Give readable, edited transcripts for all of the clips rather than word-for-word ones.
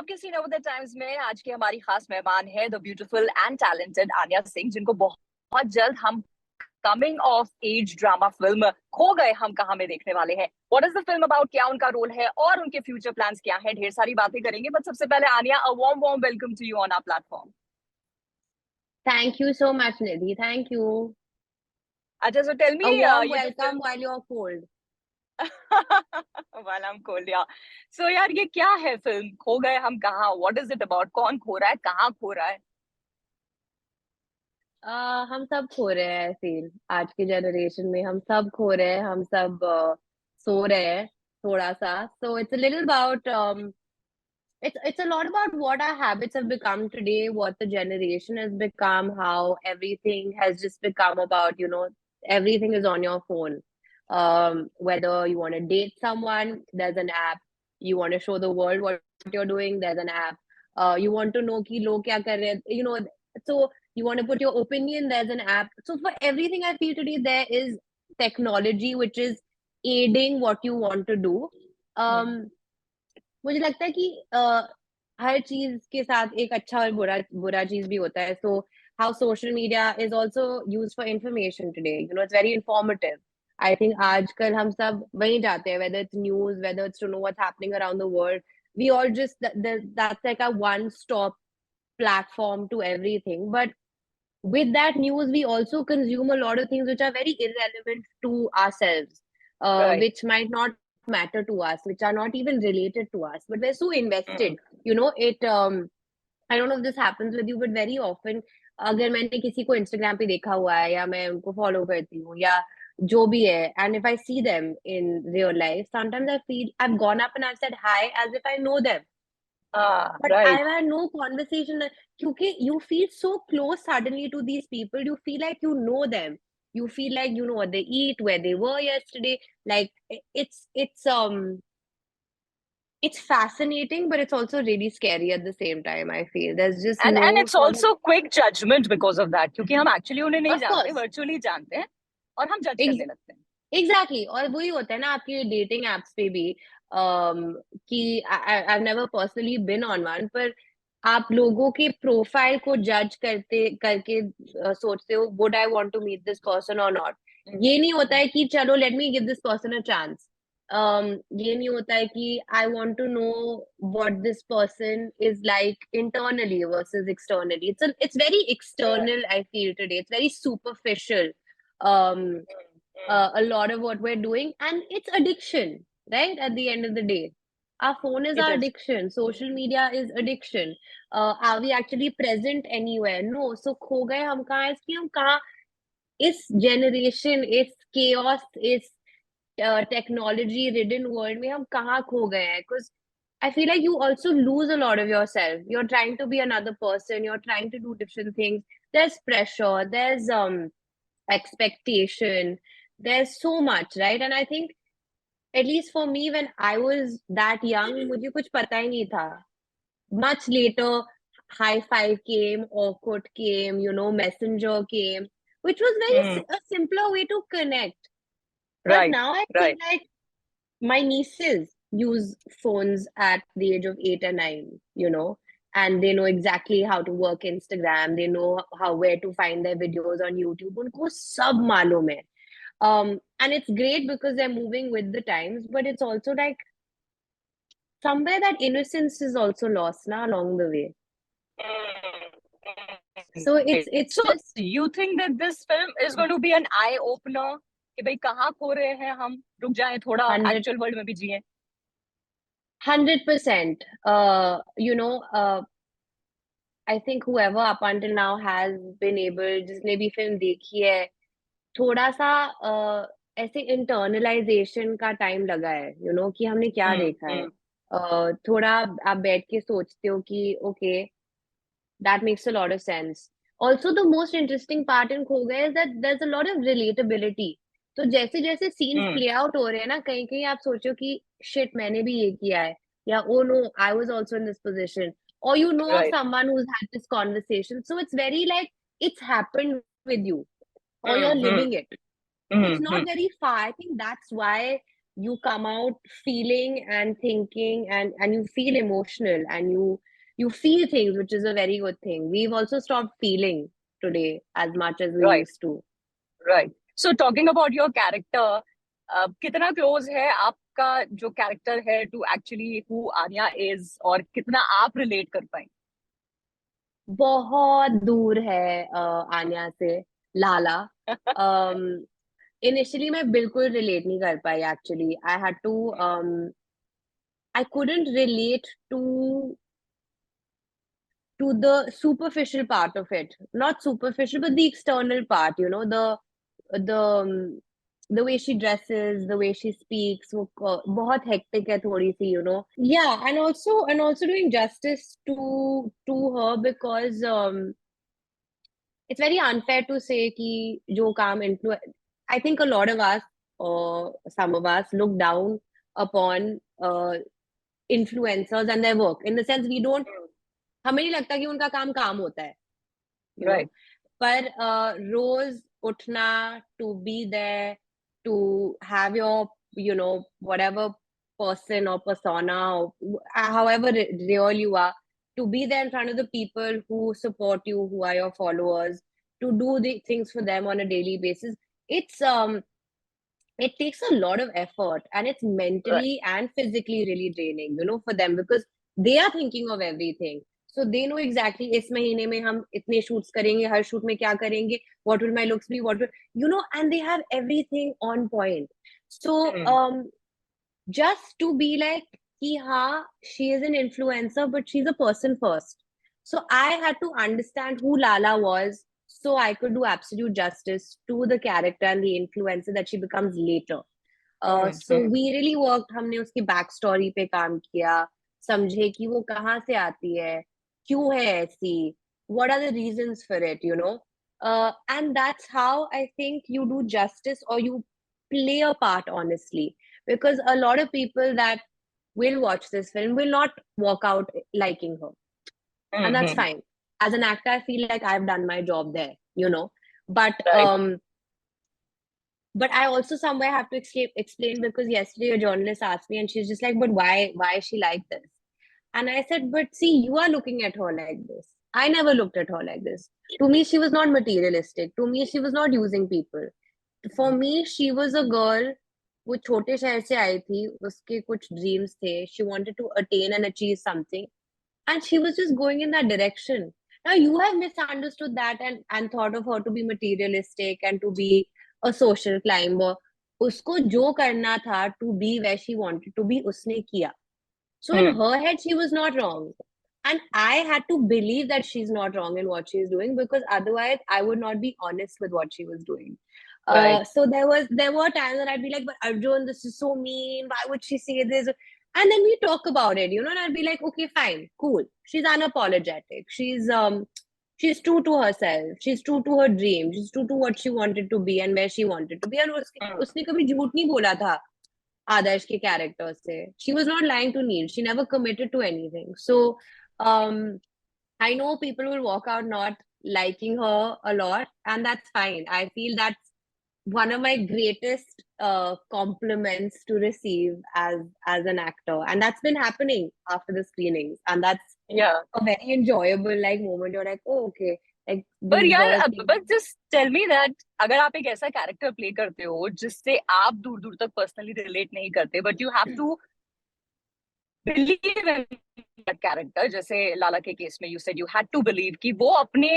आपके सी नवोदय टाइम्स में आज की हमारी खास मेहमान है the beautiful and talented Anya Singh, जिनको बहुत जल्द हम coming of age drama film Kho Gaye Hum Kahan में देखने वाले हैं। What is the film about, क्या उनका रोल है और उनके फ्यूचर प्लान्स क्या हैं, ढेर सारी बातें करेंगे। बट सबसे पहले Anya, a warm warm welcome to you on our platform. Thank you so much, Nidhi. Thank you. अच्छा, so tell me, A warm ये जो welcome film while you're cold. वाला हम खोल दिया। सो यार, ये क्या है फिल्म खो गए हम कहाँ? What is it about? कौन खो रहा है, कहाँ खो रहा है? हम सब खो रहे हैं फील आज की जनरेशन में हम सब खो रहे हैं हम सब सो रहे हैं थोड़ा सा so it's a little about it's a lot about what our habits have become today, what the generation has become, how everything has just become about, everything is on your phone. Whether you want to date someone, there's an app. You want to show the world what you're doing, there's an app. You want to know ki log kya kar rahe hain, so you want to put your opinion, there's an app. So for everything I feel today, there is technology which is aiding what you want to do. मुझे लगता है कि हर चीज के साथ एक अच्छा और बुरा बुरा चीज भी होता है so how social media is also use for information today it's very informative I think आजकल हम सब वहीं जाते हैं whether it's news whether it's to know what's happening around the world we all just that's like a one stop platform to everything but with that news we also consume a lot of things which are very irrelevant to ourselves right. which might not matter to us which are not even related to us but we're so invested it I don't know if this happens with you but very often अगर मैंने किसी को Instagram पे देखा हुआ है या मैं उनको फॉलो करती हूँ या जो भी है and if I see them in real life sometimes I feel I've gone up and I've said hi as if I know them हाँ, but I've right. had no conversation because you feel so close suddenly to these people. You feel like you know them. You feel like you know what they eat, where they were yesterday. Like it's fascinating, but it's also really scary at the same time. I feel there's just and no it's also quick judgement because of that, क्योंकि हम actually उन्हें नहीं of जानते, course. Virtually जानते हैं और हम जज करने लगते हैं। एग्जैक्टली और वही होता है ना आपकी डेटिंग एप्स पे भी कि I never personally been on one पर आप लोगों के प्रोफाइल को जज करते करके सोचते हो would I want to meet this person और नॉट ये नहीं होता है कि चलो let me give this person a chance ये नहीं होता है कि I want to know what this person is like internally versus externally it's very external I feel today it's very superficial a lot of what we're doing and it's addiction right at the end of the day our phone is it our is. addiction social media is addiction are we actually present anywhere no so खो गए हम कहाँ इसकी हम कहाँ इस generation इस chaos इस technology ridden world में हम कहाँ खो गए हैं because I feel like you also lose a lot of yourself. You're trying to be another person. You're trying to do different things. There's pressure. There's expectation. There's so much, right? And I think, at least for me, when I was that young, मुझे कुछ पता ही नहीं था. Much later, high five came, Orkut came, Messenger came, which was a simpler way to connect. But right, now I feel right. like my nieces use phones at the age of 8 or 9, and they know exactly how to work Instagram. They know how where to find their videos on YouTube. उनको सब मालूम है. And it's great because they're moving with the times, but it's also like somewhere that innocence is also lost now along the way. So it's so just you think that this film is going to be an eye opener कि भाई कहाँ खो रहे हैं हम, रुक जाएं थोड़ा, 100 एक्चुअल वर्ल्ड में भी जिए। 100%. I think whoever up until now has been able, जिसने भी फिल्म देखी है, थोड़ा सा ऐसे इंटरनलाइजेशन का टाइम लगा है कि हमने क्या देखा है थोड़ा आप बैठ के सोचते हो कि okay that makes a lot of sense also the most interesting part in Kho Gaye is that there is a lot of relatability तो जैसे जैसे सीन्स प्ले आउट हो रहे हैं ना कहीं कहीं आप सोचो कि शिट मैंने भी ये किया है या oh no I was also in this position or you know of right. someone who's had this conversation so it's very like it's happened with you or you're living it. It's not very far. I think that's why you come out feeling and thinking, and you feel emotional, and you feel things, which is a very good thing. We've also stopped feeling today as much as we Right, used to. right. So talking about your character, कितना close है आपका जो character है to actually who Anya is, और कितना आप relate कर पाए? बहुत दूर है आन्या से लाला. इनिशियली मैं बिल्कुल रिलेट नहीं कर पाई. Actually I had to I couldn't relate to the superficial part of it. Not superficial, but the external part, the way she dresses, the way she speaks, वो बहुत hectic है थोड़ी सी, Yeah, and also doing justice to her, because it's very unfair to say कि जो काम influence. I think a lot of us, or some of us, look down upon influencers and their work, in the sense we don't, हमें नहीं लगता कि उनका काम काम होता है, you know. राइट। पर रोज उठना, to be there, to have your, whatever person or persona, or however real you are, to be there in front of the people who support you, who are your followers, to do the things for them on a daily basis. It takes a lot of effort, and it's right. mentally and physically really draining, for them, because they are thinking of everything. So they know exactly इस महीने में हम इतने shoots करेंगे, हर shoot में क्या करेंगे, what will my looks be, and they have everything on point. So just to be like कि हाँ, she is an influencer, but she's a person first. So I had to understand who Lala was, so I could do absolute justice to the character and the influencer that she becomes later. So we really worked. हमने उसकी back story पे काम किया, समझे कि वो कहाँ से आती है, क्यों है ऐसी, what are the reasons for it, and that's how I think you do justice, or you play a part honestly, because a lot of people that will watch this film will not walk out liking her, and that's fine. As an actor, I feel like I've done my job there, but right. but I also somewhere have to explain, because yesterday a journalist asked me, and she's just like, but why is she like this? And I said, but see, you are looking at her like this. I never looked at her like this. To me, she was not materialistic. To me, she was not using people. For me, she was a girl वो छोटे शहर से आई थी, उसके कुछ dreams थे, she wanted to attain and achieve something, and she was just going in that direction. Now you have misunderstood that, and thought of her to be materialistic and to be a social climber. उसको जो करना था to be where she wanted to be, उसने किया. So in her head, she was not wrong. And I had to believe that she's not wrong in what she's doing, because otherwise I would not be honest with what she was doing. Right. So there were times that I'd be like, but Arjun, this is so mean. Why would she say this? And then we talk about it, and I'd be like, okay, fine, cool. She's unapologetic. She's true to herself. She's true to her dream. She's true to what she wanted to be and where she wanted to be. And उसने कभी झूठ नहीं बोला था Adarsh के character से. She was not lying to Neil. She never committed to anything. So I know people will walk out not liking her a lot, and that's fine. I feel that's one of my greatest compliments to receive as an actor, and that's been happening after the screenings, and that's या। a very enjoyable like moment. You're like, oh, okay, like पर these यार, girls. But just tell me that अगर आप एक ऐसा character play करते हो जिससे आप दूर दूर तक पर्सनली रिलेट नहीं करते, but you have to believe in that character, जैसे लाला के केस में you said you had to believe कि वो अपने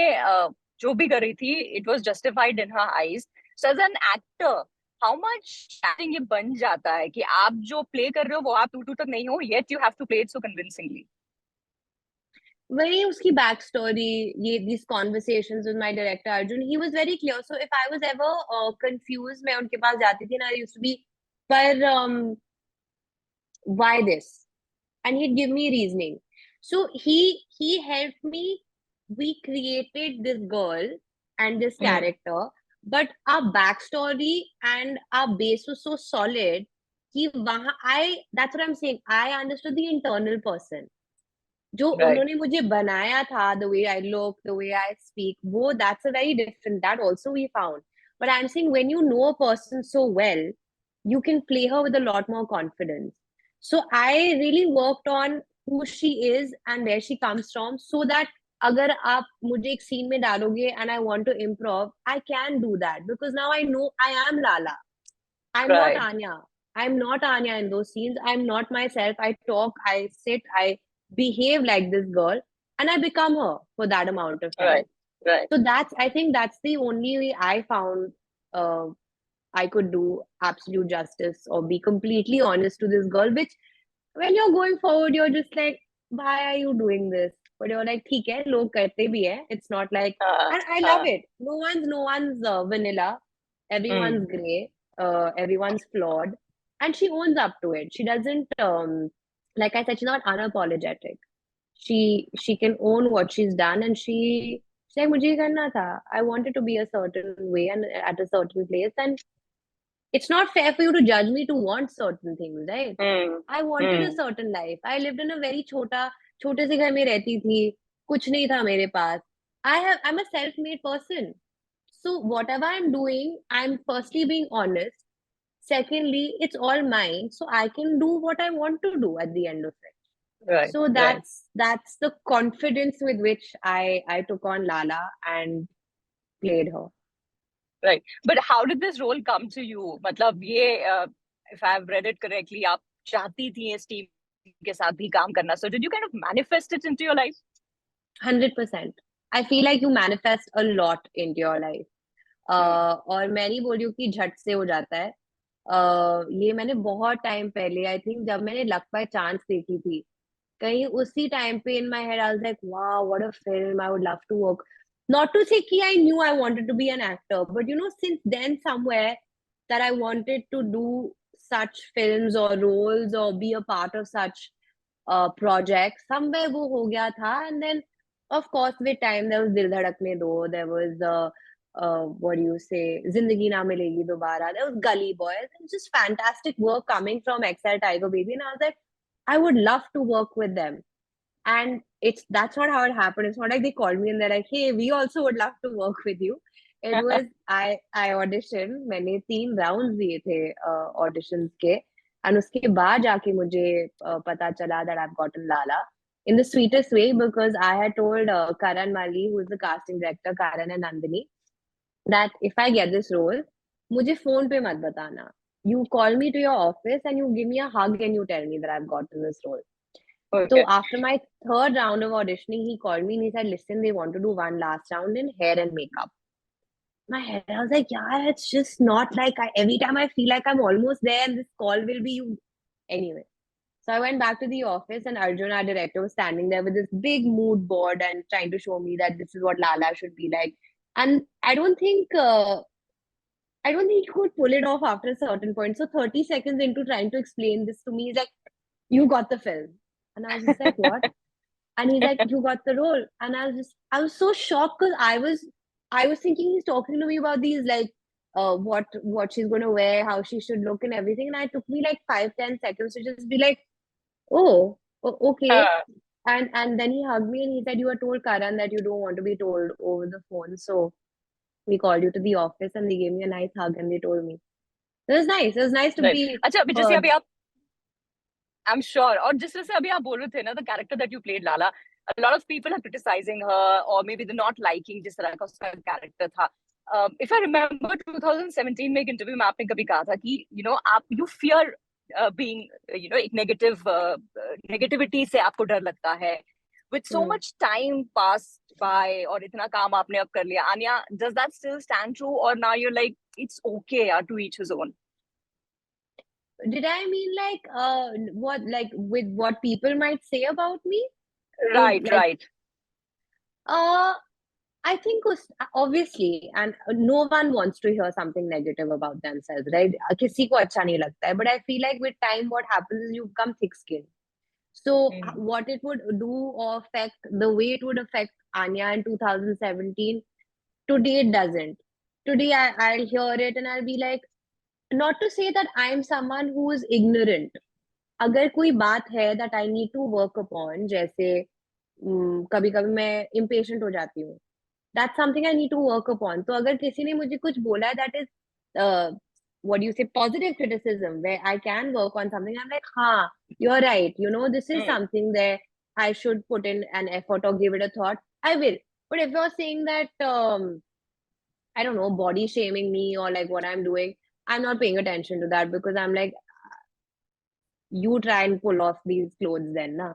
जो भी कर रही थी it was justified in her eyes. So as an actor, how much ये बन जाता है कि आप जो प्ले कर रहे हो वो आप दूर दूर तक नहीं हो, yet you have to play it so convincingly? वही उसकी बैक स्टोरी, ये these conversations with my director Arjun, he was very clear. So if I was ever confused, मैं उनके पास जाती थी, and I used to be, पर why this? And he'd give me reasoning. So he helped me. We created this girl and this character, but our backstory and our base was so solid कि वहाँ that's what I'm saying. I understood the internal person. जो right. उन्होंने मुझे बनाया था, the way I look, the way I speak, वो that's a very different. That also we found. But I'm saying when you know a person so well, you can play her with a lot more confidence. So I really worked on who she is and where she comes from, so that अगर आप मुझे एक scene में डालोगे and I want to improv, I can do that because now I know I am Lala. I'm not Right, Anya. I'm not Anya in those scenes. I'm not myself. I talk, I sit, I behave like this girl, and I become her for that amount of time. right, right. So I think that's the only way I found uh, I could do absolute justice or be completely honest to this girl, which when you're going forward, you're just like, why are you doing this? But you're like, ठीक है, लोग करते भी है. It's not like, Uh, and I love uh, it. No one's vanilla. mm, Everyone's gray. Everyone's flawed, and she owns up to it. She doesn't, like I said, she's not unapologetic. She can own what she's done, and she's like, मुझे ये करना था. I wanted to be a certain way and at a certain place, and it's not fair for you to judge me to want certain things, right? mm, I wanted a mm. certain life. I lived in a very छोटे से घर में रहती थी. कुछ नहीं था मेरे पास. I'm a self-made person. So whatever I'm doing, I'm firstly being honest. Secondly, it's all mine, so I can do what I want to do at the end of it. Right, So right, that's the confidence with which I took on Lala and played her. right. But how did this role come to you? मतलब ये, if I've read it correctly, आप चाहती थी इस team के साथ भी काम करना. So did you kind of manifest it into your life? 100%. I feel like you manifest a lot into your life. Hmm. और मैं नहीं बोल रही हूँ कि झट से हो जाता है. ये मैंने बहुत टाइम पहले, आई थिंक जब मैंने लक बाय चांस देखी थी, कहीं उसी टाइम पे in my head I was like wow what a film, I would love to work. Not to say कि I knew I wanted to be an actor, but since then somewhere that I wanted to do such films or roles or be a part of such projects. Somewhere वो हो गया था, and then of course with time there was दिल धड़कने दो, there was what do you say, जिंदगी ना मिलेगी दोबारा, there was Gully Boy. It was just fantastic work coming from XL Tiger Baby, and I was like, I would love to work with them. And that's not how it happened. It's not like they called me and they're like, hey, we also would love to work with you. It was I auditioned. मैंने 3 rounds दिए थे auditions के, and उसके बाद जाके मुझे पता चला that I've gotten Lala in the sweetest way, because I had told Karan Mali, who is the casting director, Karan and Nandini, that if I get this role, मुझे phone पे मत बताना. You call me to your office and you give me a hug and you tell me that I've gotten this role. So Okay. after my third round of auditioning, he called me and he said, listen, they want to do one last round in hair and makeup. My head, I was like, yeah, it's just not like every time I feel like I'm almost there and this call will be you. Anyway, so I went back to the office and Arjun, our director, was standing there with this big mood board and trying to show me that this is what Lala should be like. And I don't think he could pull it off after a certain point. So 30 seconds into trying to explain this to me, he's like, you got the film. And I was just like, what? And he's like, you got the role. And I was so shocked because I was thinking he's talking to me about these like, what she's going to wear, how she should look and everything. And it took me like 5-10 seconds to just be like, oh, okay. Uh, And then he hugged me and he said, you were told Karan that you don't want to be told over the phone. So we called you to the office and they gave me a nice hug and they told me. It was nice. It was nice to right. be अच्छा, अभी जैसे heard. अभी आप, I'm sure, और जिस तरह से अभी आप बोल रहे थे ना, the character that you played, Lala, a lot of people are criticizing her, or maybe they're not liking जिस तरह का उसका character था. If I remember 2017 में एक इंटरव्यू में आपने कभी कहा था कि आप you fear being, एक negativity से आपको डर लगता है. With so Hmm. much time passed by और इतना काम आपने अब कर लिया, Anya, does that still stand true, or now you're like it's okay, yeah, to each his own? Did I mean like what, like with what people might say about me? Is Right, like right. uh I think obviously, and no one wants to hear something negative about themselves, right? किसी को अच्छा नहीं लगता है, but I feel like with time, what happens is you become thick-skinned. So Mm. what it would do or affect, the way it would affect Anya in 2017, today it doesn't. Today I'll hear it and I'll be like, not to say that I'm someone who is ignorant. अगर कोई बात है that I need to work upon, जैसे कभी कभी मैं impatient हो जाती हूँ, that's something I need to work upon. तो अगर किसी ने मुझे कुछ बोला है that is what do you say, positive criticism where I can work on something. I'm like, ha, you're right. This is Mm. something that I should put in an effort or give it a thought. I will. But if you're saying that, I don't know, body shaming me or like what I'm doing, I'm not paying attention to that because I'm like, you try and pull off these clothes then, na.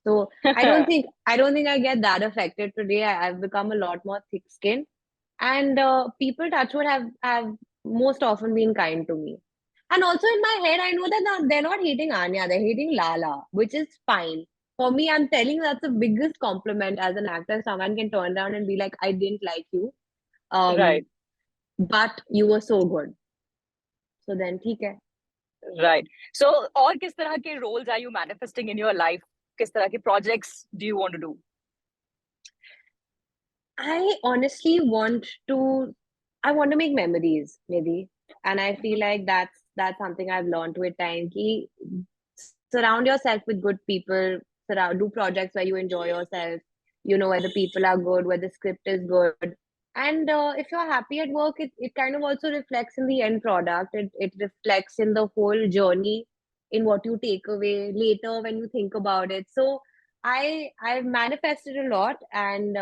So I don't think I get that affected today. I've become a lot more thick-skinned, and people touchwood have most often been kind to me. And also in my head, I know that they're not hating Anya, they're hating Lala, which is fine. For me, I'm telling you that's the biggest compliment as an actor. Someone can turn around and be like, I didn't like you, Right. um, but you were so good. So then, ठीक है. Right. So, और किस तरह के roles are you manifesting in your life? किस तरह के projects do you want to do? I honestly want to make memories, maybe. And I feel like that's something I've learned with time. Ki surround yourself with good people, do projects where you enjoy yourself, where the people are good, where the script is good. And if you're happy at work, it kind of also reflects in the end product. It reflects in the whole journey, in what you take away later when you think about it. So I've manifested a lot, and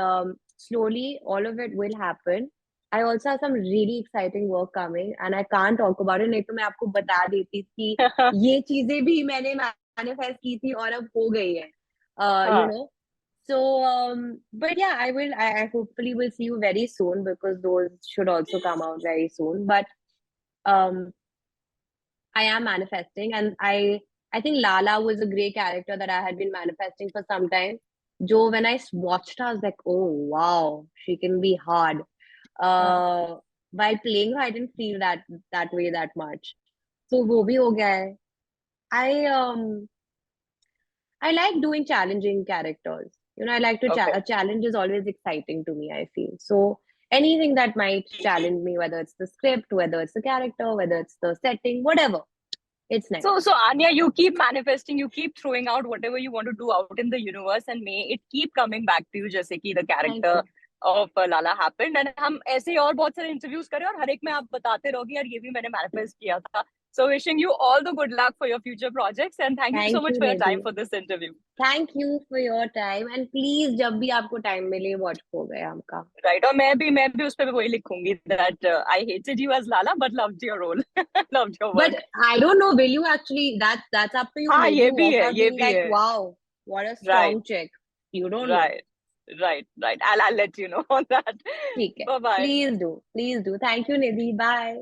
slowly all of it will happen. I also have some really exciting work coming, and I can't talk about it. नहीं तो मैं आपको बता देती कि ये चीजें भी मैंने मैनिफेस्ट की थी और अब हो गई है. You हाँ. know. So, but yeah, I hopefully will see you very soon because those should also come out very soon. But um, I am manifesting, and I think Lala was a great character that I had been manifesting for some time. Joe, when I watched her, I was like, oh wow, she can be hard. हाँ. Uh, while playing her, I didn't feel that way that much. So वो भी हो गया है. I I like doing challenging characters. I like to Okay. a challenge is always exciting to me, I feel. So anything that might challenge me, whether it's the script, whether it's the character, whether it's the setting, whatever, it's nice. So Anya, you keep manifesting, you keep throwing out whatever you want to do out in the universe, and may it keep coming back to you. जैसे कि the Thank character you. of Lala happened, and हम ऐसे ही और बहुत सारे interviews करें और हर एक में आप बताते रहोगे यार ये भी मैंने manifest किया था. So wishing you all the good luck for your future projects, and thank you so Thank much you, for your time Nidhi. for this interview. Thank you for your time. And please, जब भी आपको time मिले, watch खो गया हमका. Right, और मैं भी उस पे वही लिखूंगी that I hated you as Lala but loved your role, loved your But work. I don't know, will you actually, that's up to you. हाँ Maybe ये you भी walk है, out ये being भी like, है. wow, what a Right, strong chick. You don't know. right, right. I'll let you know on that. ठीक है. Bye bye. Please do. Please do. Thank you, Nidhi. Bye.